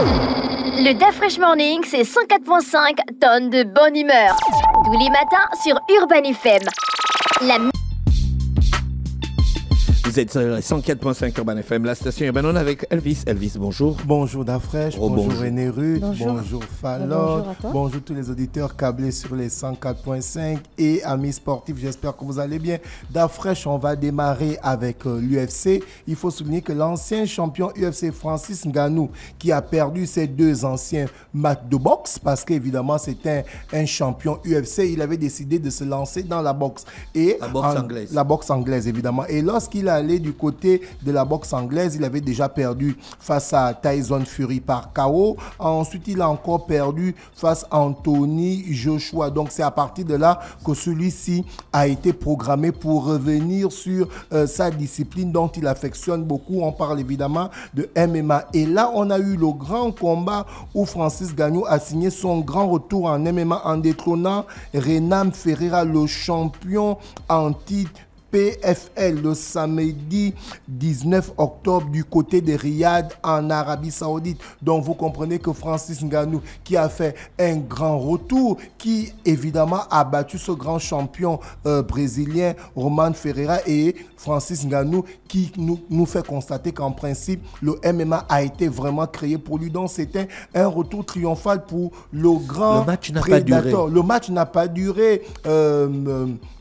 Le DAF Fresh Morning, c'est 104.5 tonnes de bonne humeur. Tous les matins sur Urban FM. Vous êtes sur 104.5 Urban FM, la station Urban On avec Elvis. Elvis, bonjour. Bonjour Dafresh, bonjour René Rude, bonjour Fallon, bonjour tous les auditeurs câblés sur les 104.5 et amis sportifs, j'espère que vous allez bien. Dafresh, on va démarrer avec l'UFC. Il faut souligner que l'ancien champion UFC Francis Ngannou, qui a perdu ses deux anciens matchs de boxe, parce qu'évidemment c'était un champion UFC, il avait décidé de se lancer dans la boxe. Et la boxe anglaise. La boxe anglaise, évidemment. Et lorsqu'il a allé du côté de la boxe anglaise, il avait déjà perdu face à Tyson Fury par KO. Ensuite, il a encore perdu face à Anthony Joshua. Donc, c'est à partir de là que celui-ci a été programmé pour revenir sur sa discipline dont il affectionne beaucoup. On parle évidemment de MMA. Et là, on a eu le grand combat où Francis Ngannou a signé son grand retour en MMA en détrônant Renan Ferreira, le champion en titre PFL le samedi 19 octobre du côté de Riyad en Arabie Saoudite. Donc vous comprenez que Francis Ngannou, qui a fait un grand retour, qui évidemment a battu ce grand champion brésilien Roman Ferreira, et Francis Ngannou qui nous fait constater qu'en principe le MMA a été vraiment créé pour lui. Donc c'était un retour triomphal pour le grand prédateur. Le match n'a pas duré.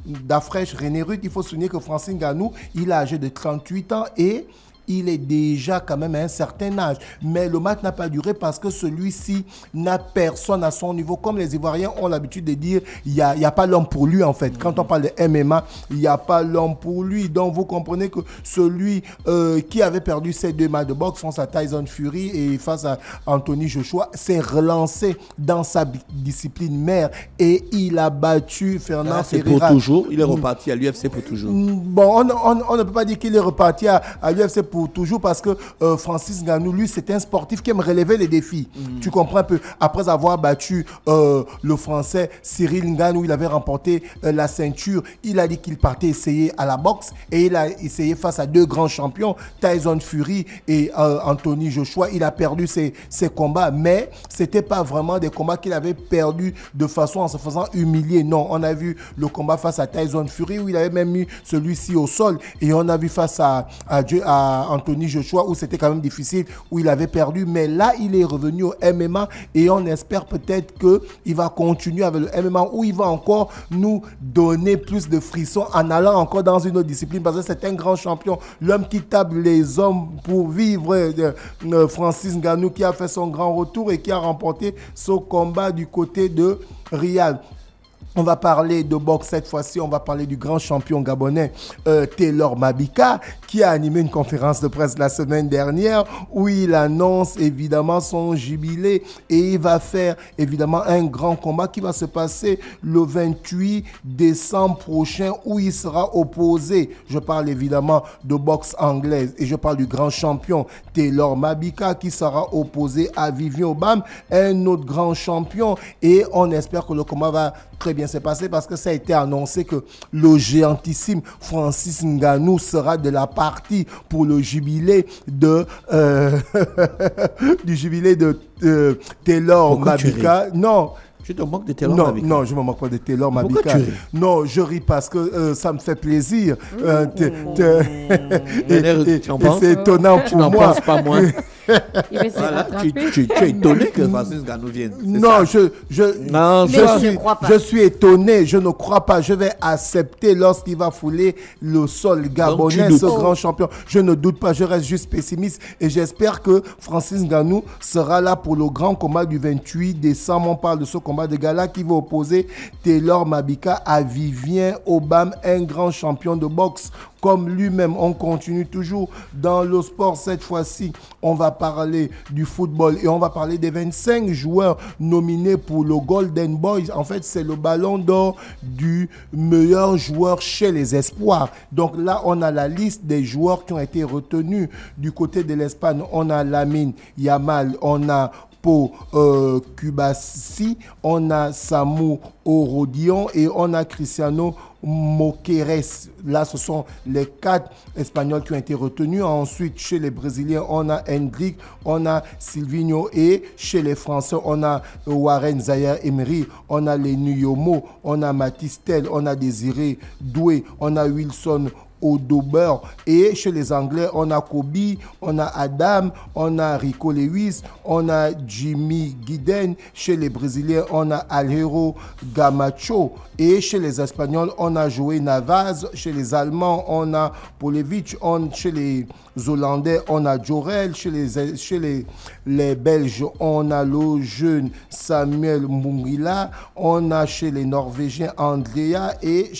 Dafresh, René Rude, il faut souligner que Francis Ngannou, il est âgé de 38 ans et il est déjà quand même à un certain âge. Mais le match n'a pas duré parce que celui-ci n'a personne à son niveau. Comme les Ivoiriens ont l'habitude de dire, il n'y a pas l'homme pour lui en fait. Quand on parle de MMA, il n'y a pas l'homme pour lui. Donc vous comprenez que celui qui avait perdu ses deux matchs de boxe face à Tyson Fury et face à Anthony Joshua s'est relancé dans sa discipline mère et il a battu Fernand Ferreira. C'est pour toujours, il est reparti à l'UFC pour toujours. Bon, on ne peut pas dire qu'il est reparti à l'UFC pour toujours parce que Francis Ngannou, lui, c'est un sportif qui aime relever les défis. Tu comprends un peu. Après avoir battu le Français Cyril Ngannou, il avait remporté la ceinture. Il a dit qu'il partait essayer à la boxe et il a essayé face à deux grands champions, Tyson Fury et Anthony Joshua. Il a perdu ses combats, mais c'était pas vraiment des combats qu'il avait perdus de façon en se faisant humilier. Non, on a vu le combat face à Tyson Fury où il avait même mis celui-ci au sol, et on a vu face à Anthony Joshua où c'était quand même difficile, où il avait perdu, mais là il est revenu au MMA et on espère peut-être qu'il va continuer avec le MMA où il va encore nous donner plus de frissons en allant encore dans une autre discipline parce que c'est un grand champion, l'homme qui table les hommes pour vivre, Francis Ngannou, qui a fait son grand retour et qui a remporté ce combat du côté de Riyad. On va parler de boxe cette fois-ci, on va parler du grand champion gabonais Taylor Mabika, qui a animé une conférence de presse la semaine dernière où il annonce évidemment son jubilé et il va faire évidemment un grand combat qui va se passer le 28 décembre prochain où il sera opposé, je parle évidemment de boxe anglaise et je parle du grand champion Taylor Mabika qui sera opposé à Vivian Obam, un autre grand champion, et on espère que le combat va très bien se passer parce que ça a été annoncé que le géantissime Francis Ngannou sera de la partie pour le jubilé de du jubilé de Taylor Mabika. Non. Tu te moques de Taylor Mabika? Non, je ne me moque pas de Taylor Mabika. Pourquoi tu ris? Non, je ris parce que ça me fait plaisir. Et c'est étonnant pour moi. Tu n'en penses pas moins. Voilà, tu es étonné que Francis Ngannou vienne. Non, je suis étonné. Je ne crois pas. Je vais accepter lorsqu'il va fouler le sol gabonais, ce grand champion. Je ne doute pas. Je reste juste pessimiste. Et j'espère que Francis Ngannou sera là pour le grand combat du 28 décembre. On parle de ce combat de gala qui va opposer Taylor Mabika à Vivian Obam, un grand champion de boxe comme lui-même. On continue toujours dans le sport. Cette fois-ci, on va parler du football et on va parler des 25 joueurs nominés pour le Golden Boy. En fait, c'est le ballon d'or du meilleur joueur chez les espoirs. Donc là, on a la liste des joueurs qui ont été retenus. Du côté de l'Espagne, on a Lamine Yamal, on a pour Kubasi, on a Samu Orodion et on a Cristiano Moqueres. Là, ce sont les 4 Espagnols qui ont été retenus. Ensuite, chez les Brésiliens, on a Hendrick, on a Silvinho et chez les Français, on a Warren Zaïre-Emery, on a les Nuyomo, on a Mathis Tel, on a Désiré Doué, on a Wilson Odober et chez les Anglais on a Kobe, on a Adam, on a Rico Lewis, on a Jimmy Guiden, chez les Brésiliens on a Alejandro Gamacho et chez les Espagnols on a Joey Navas, chez les Allemands on a Polevic, chez les Hollandais on a Jorel, chez les Belges on a le jeune Samuel Mungila, on a chez les Norvégiens Andrea et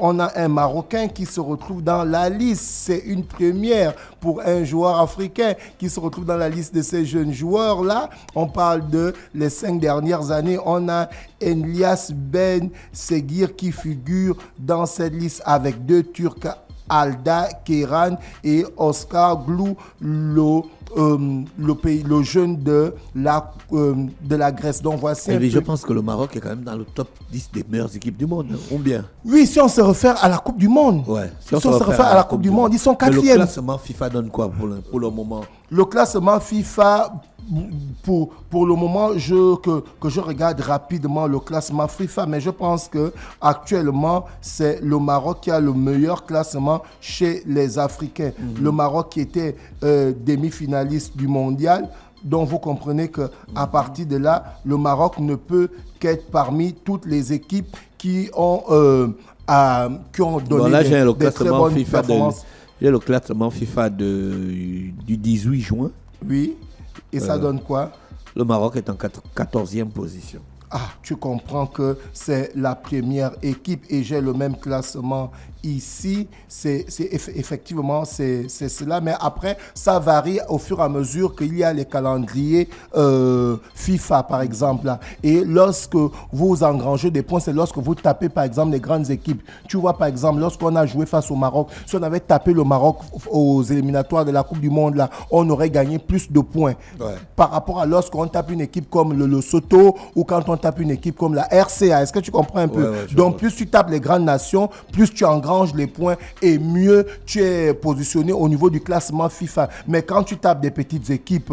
on a un Marocain qui se retrouve dans la liste. C'est une première pour un joueur africain qui se retrouve dans la liste de ces jeunes joueurs-là. On parle de les 5 dernières années. On a Elias Ben Seguir qui figure dans cette liste avec 2 Turcs, Alda Keran et Oscar Glou, le jeune de la Grèce. Donc voici. Je pense que le Maroc est quand même dans le top 10 des meilleures équipes du monde. Ou bien? Oui, si on se réfère à la Coupe du Monde. Ouais. Si on se réfère à la Coupe du Monde, ils sont 4e. Le classement FIFA donne quoi pour le moment? Le classement FIFA, pour le moment, que je regarde rapidement le classement FIFA, mais je pense que actuellement c'est le Maroc qui a le meilleur classement chez les Africains. Le Maroc qui était demi-finaliste du mondial. Donc vous comprenez qu'à partir de là, le Maroc ne peut qu'être parmi toutes les équipes qui ont donné des très bonnes performances. J'ai le classement FIFA du 18 juin. Oui. Et ça donne quoi? Le Maroc est en 14e position. Ah, tu comprends que c'est la première équipe et j'ai le même classement ici. Effectivement, c'est cela. Mais après, ça varie au fur et à mesure qu'il y a les calendriers FIFA, par exemple. Là. Et lorsque vous engrangez des points, c'est lorsque vous tapez, par exemple, les grandes équipes. Tu vois, par exemple, lorsqu'on a joué face au Maroc, si on avait tapé le Maroc aux éliminatoires de la Coupe du Monde, là, on aurait gagné plus de points. Ouais. Par rapport à lorsqu'on tape une équipe comme le Lesotho ou quand on tape une équipe comme la RCA. Est-ce que tu comprends un peu? Donc, plus tu tapes les grandes nations, plus tu engranges les points et mieux tu es positionné au niveau du classement FIFA. Mais quand tu tapes des petites équipes,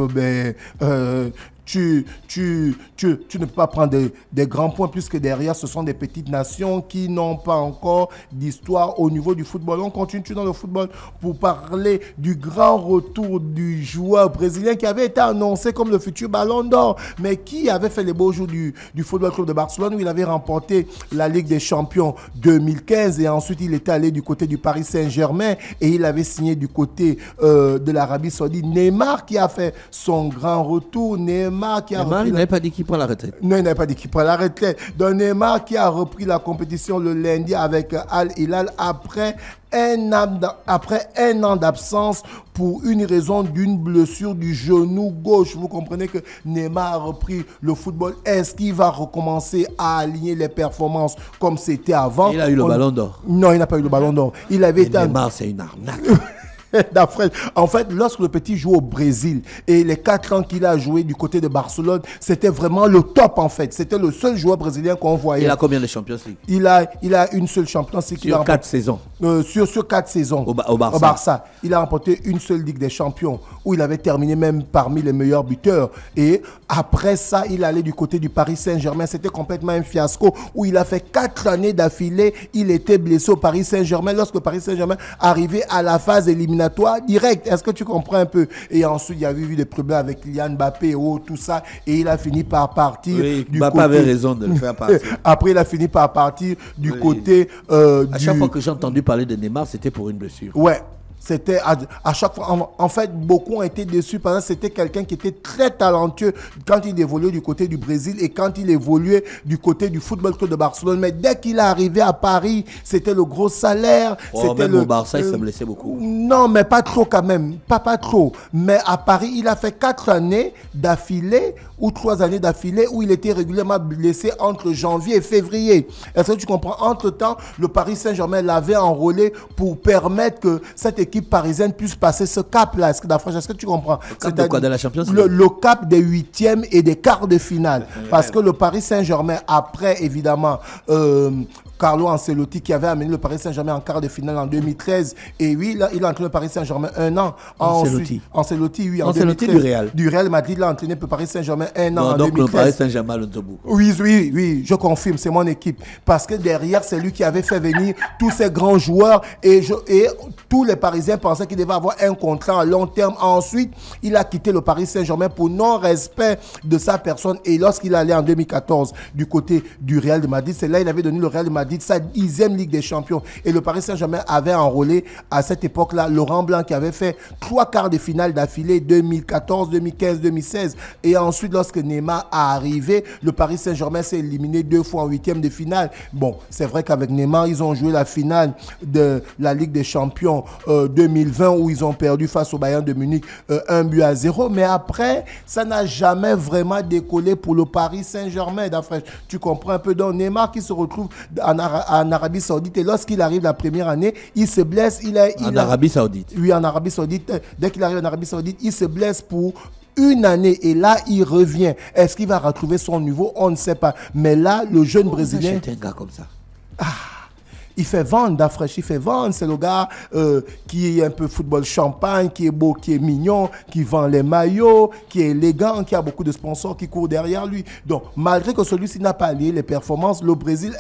tu ne peux pas prendre des grands points puisque derrière, ce sont des petites nations qui n'ont pas encore d'histoire au niveau du football. On continue dans le football pour parler du grand retour du joueur brésilien qui avait été annoncé comme le futur Ballon d'Or, mais qui avait fait les beaux jours du Football Club de Barcelone où il avait remporté la Ligue des Champions 2015 et ensuite il était allé du côté du Paris Saint-Germain et il avait signé du côté de l'Arabie Saoudite. Neymar qui a fait son grand retour. Neymar, il n'avait pas dit qu'il prend la retraite. Non, il n'avait pas dit qu'il prend la retraite. Donc Neymar qui a repris la compétition le lundi avec Al Hilal après un an d'absence pour une raison d'une blessure du genou gauche. Vous comprenez que Neymar a repris le football. Est-ce qu'il va recommencer à aligner les performances comme c'était avant? Il a eu le ballon d'or. Non, il n'a pas eu le ballon d'or. Neymar, c'est une arnaque. En fait, lorsque le petit joue au Brésil et les 4 ans qu'il a joué du côté de Barcelone, c'était vraiment le top en fait. C'était le seul joueur brésilien qu'on voyait. Il a combien de Champions League? Il a une seule Champions League. Sur 4 saisons. Sur 4 saisons. Au Barça. Il a remporté une seule Ligue des Champions où il avait terminé même parmi les meilleurs buteurs. Et après ça, il allait du côté du Paris Saint-Germain. C'était complètement un fiasco où il a fait 4 années d'affilée. Il était blessé au Paris Saint-Germain. Lorsque le Paris Saint-Germain arrivait à la phase éliminatoire direct, est-ce que tu comprends un peu? Et ensuite, il y a eu des problèmes avec Kylian Mbappé, tout ça, et il a fini par partir du Mbappé côté... avait raison de le faire partir. Après, il a fini par partir du côté... à chaque fois que j'ai entendu parler de Neymar, c'était pour une blessure. Ouais. C'était à chaque fois, en fait, beaucoup ont été déçus parce que c'était quelqu'un qui était très talentueux quand il évoluait du côté du Brésil et quand il évoluait du côté du Football Club de Barcelone. Mais dès qu'il est arrivé à Paris, c'était le gros salaire. Même au Barça, il se blessait beaucoup. Non, mais pas trop quand même. Pas trop. Mais à Paris, il a fait 4 années d'affilée ou 3 années d'affilée où il était régulièrement blessé entre janvier et février. Est-ce que tu comprends? Entre-temps, le Paris Saint-Germain l'avait enrôlé pour permettre que cette équipe équipe parisienne puisse passer ce cap-là. Est-ce que tu comprends? Le cap de quoi, de la Champions League? Le cap des huitièmes et des quarts de finale. Parce que le Paris Saint-Germain, après évidemment Carlo Ancelotti qui avait amené le Paris Saint-Germain en quart de finale en 2013. Et oui, là, il a entraîné le Paris Saint-Germain un an. Ancelotti, oui, en Ancelotti 2013. du Real. Du Real Madrid, il a entraîné le Paris Saint-Germain un an en donc 2013. le Paris Saint-Germain, le Togo. Oui, je confirme, c'est mon équipe. Parce que derrière, c'est lui qui avait fait venir tous ces grands joueurs et tous les Parisiens pensaient qu'il devait avoir un contrat à long terme. Ensuite, il a quitté le Paris Saint-Germain pour non-respect de sa personne. Et lorsqu'il allait en 2014 du côté du Real de Madrid, c'est là qu'il avait donné le Real de Madrid sa 10e Ligue des Champions. Et le Paris Saint-Germain avait enrôlé à cette époque-là Laurent Blanc qui avait fait 3 quarts de finale d'affilée 2014, 2015, 2016. Et ensuite, lorsque Neymar a arrivé, le Paris Saint-Germain s'est éliminé 2 fois en 8e de finale. Bon, c'est vrai qu'avec Neymar, ils ont joué la finale de la Ligue des Champions 2020 où ils ont perdu face au Bayern de Munich 1-0. Mais après, ça n'a jamais vraiment décollé pour le Paris Saint-Germain. Tu comprends un peu. Donc Neymar qui se retrouve en Arabie Saoudite et lorsqu'il arrive la première année, il se blesse. En Arabie Saoudite. Oui, en Arabie Saoudite. Dès qu'il arrive en Arabie Saoudite, il se blesse pour une année et là, il revient. Est-ce qu'il va retrouver son niveau? On ne sait pas. Mais là, le jeune Brésilien... C'est un gars comme ça. Il fait vendre, Dafresh, il fait vendre. C'est le gars qui est un peu football champagne, qui est beau, qui est mignon, qui vend les maillots, qui est élégant, qui a beaucoup de sponsors qui courent derrière lui. Donc, malgré que celui-ci n'a pas lié les performances, le Brésil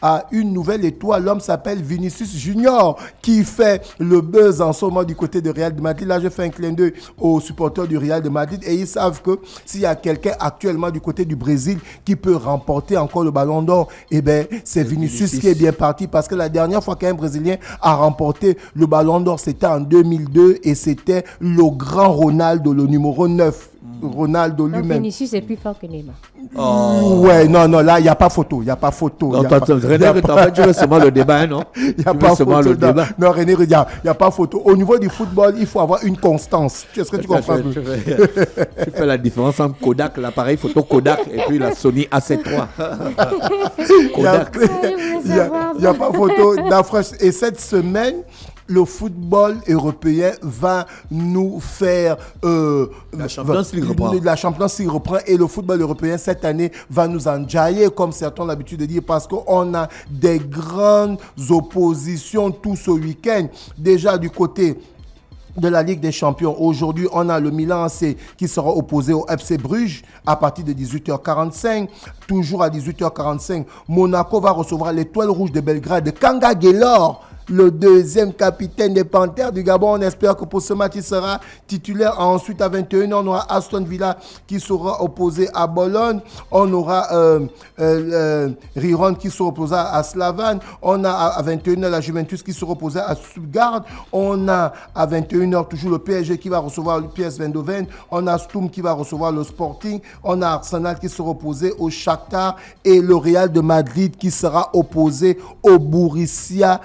a une nouvelle étoile. L'homme s'appelle Vinicius Junior, qui fait le buzz en ce moment du côté de Real de Madrid. Là, je fais un clin d'œil aux supporters du Real de Madrid et ils savent que s'il y a quelqu'un actuellement du côté du Brésil qui peut remporter encore le Ballon d'Or, eh bien, c'est Vinicius qui est bien parti parce que la dernière fois qu'un Brésilien a remporté le Ballon d'Or, c'était en 2002 et c'était le grand Ronaldo, le numéro 9. Ronaldo lui-même. Vinicius est plus fort que Neymar. Ouais, non, là, il n'y a pas photo. Il n'y a pas photo. Non, René, tu veux seulement le débat, non? Il n'y a pas photo. Non, René, regarde, il n'y a pas photo. Au niveau du football, il faut avoir une constance. Est-ce que tu comprends? Tu fais la différence entre Kodak, l'appareil photo Kodak, et puis la Sony A7 III. Kodak. Il n'y a pas photo. Et cette semaine, le football européen va nous faire... la Champions League reprend. La Champions League reprend et le football européen cette année va nous enjailler, comme certains ont l'habitude de dire, parce qu'on a des grandes oppositions tout ce week-end. Déjà du côté de la Ligue des Champions. Aujourd'hui, on a le Milan AC qui sera opposé au FC Bruges à partir de 18h45. Toujours à 18h45, Monaco va recevoir l'Étoile Rouge de Belgrade de Kanga Guelor, le deuxième capitaine des Panthères du Gabon. On espère que pour ce match, il sera titulaire. Ensuite, à 21h, on aura Aston Villa qui sera opposé à Bologne. On aura Riron qui sera opposé à Slavan. On a à 21h la Juventus qui sera opposée à Stuttgart. On a à 21h toujours le PSG qui va recevoir le PS Eindhoven. On a Sturm qui va recevoir le Sporting. On a Arsenal qui sera opposé au Shakhtar et le Real de Madrid qui sera opposé au Borussia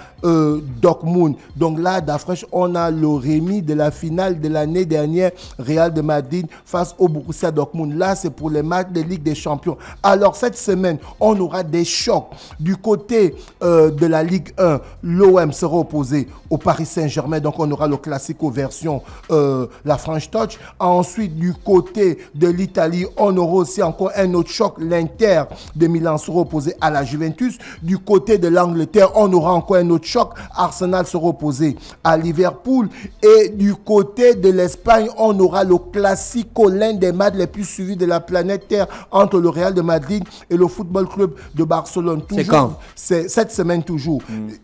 Dortmund. Donc là, Dafresh, on a le remis de la finale de l'année dernière, Real de Madrid face au Borussia Dortmund. Là, c'est pour les matchs de Ligue des Champions. Alors, cette semaine, on aura des chocs. Du côté de la Ligue 1, l'OM sera opposé au Paris Saint-Germain. Donc, on aura le Classico version la French Touch. Ensuite, du côté de l'Italie, on aura aussi encore un autre choc. L'Inter de Milan sera opposé à la Juventus. Du côté de l'Angleterre, on aura encore un autre choc. Arsenal sera opposé à Liverpool. Et du côté de l'Espagne, on aura le Classico, l'un des matchs les plus suivis de la planète Terre entre le Real de Madrid et le Football Club de Barcelone. C'est quand? C'est cette semaine toujours.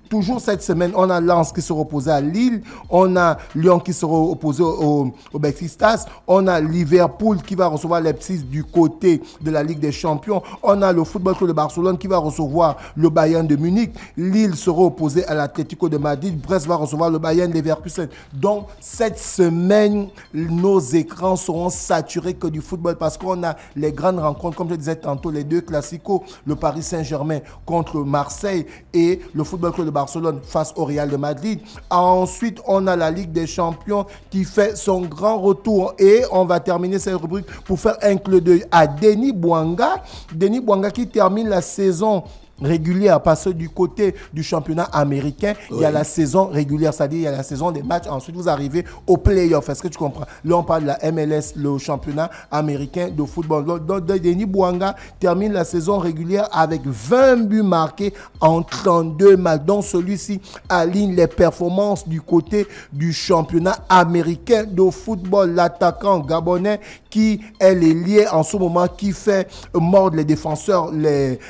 Toujours cette semaine, on a Lens qui sera opposé à Lille. On a Lyon qui sera opposé au Besiktas. On a Liverpool qui va recevoir Leipzig du côté de la Ligue des Champions. On a le Football Club de Barcelone qui va recevoir le Bayern de Munich. Lille sera opposé à l'Atlético de Madrid. Brest va recevoir le Bayern Leverkusen. Donc, cette semaine, nos écrans seront saturés que du football parce qu'on a les grandes rencontres, comme je disais tantôt, les deux classicos, le Paris Saint-Germain contre Marseille et le Football Club de Barcelone face au Real de Madrid. Ensuite, on a la Ligue des Champions qui fait son grand retour et on va terminer cette rubrique pour faire un clin d'œil à Denis Bouanga. Denis Bouanga qui termine la saison régulière, parce que du côté du championnat américain, il y a la saison régulière, c'est-à-dire il y a la saison des matchs, ensuite vous arrivez au play-off. Est-ce que tu comprends? Là, on parle de la MLS, le championnat américain de football. Donc, Denis Bouanga termine la saison régulière avec 20 buts marqués en 32 matchs. Donc, celui-ci aligne les performances du côté du championnat américain de football. L'attaquant gabonais qui est lié en ce moment, qui fait mordre les défenseurs,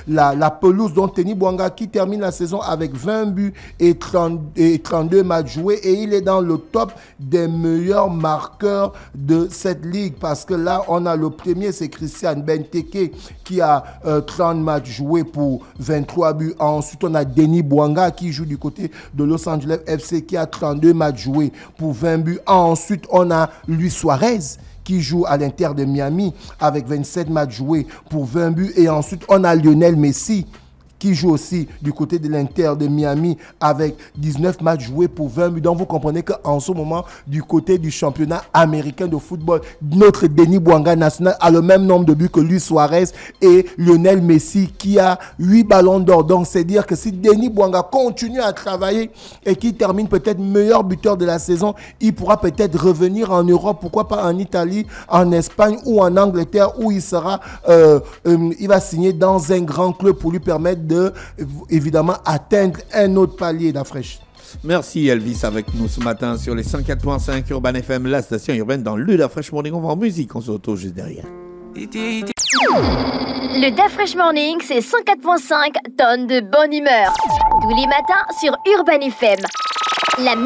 la pelouse. Donc, Denis Bouanga qui termine la saison avec 20 buts et 32 matchs joués. Et il est dans le top des meilleurs marqueurs de cette ligue. Parce que là, on a le premier, c'est Christian Benteke qui a 30 matchs joués pour 23 buts. Ensuite, on a Denis Bouanga qui joue du côté de Los Angeles FC qui a 32 matchs joués pour 20 buts. Ensuite, on a Luis Suarez qui joue à l'Inter de Miami avec 27 matchs joués pour 20 buts. Et ensuite, on a Lionel Messi qui joue aussi du côté de l'Inter de Miami avec 19 matchs joués pour 20 buts. Donc vous comprenez qu'en ce moment, du côté du championnat américain de football, notre Denis Bouanga national a le même nombre de buts que Luis Suarez et Lionel Messi qui a 8 ballons d'or. Donc c'est dire que si Denis Bouanga continue à travailler et qu'il termine peut-être meilleur buteur de la saison, il pourra peut-être revenir en Europe, pourquoi pas en Italie, en Espagne ou en Angleterre où il sera, il va signer dans un grand club pour lui permettre de, évidemment, atteindre un autre palier d'Afrique. Merci Elvis avec nous ce matin sur les 104.5 Urban FM, la station urbaine dans le Da Fresh Morning. On va en musique, on se retrouve juste derrière. Le Da Fresh Morning, c'est 104.5 tonnes de bonne humeur. Tous les matins sur Urban FM. La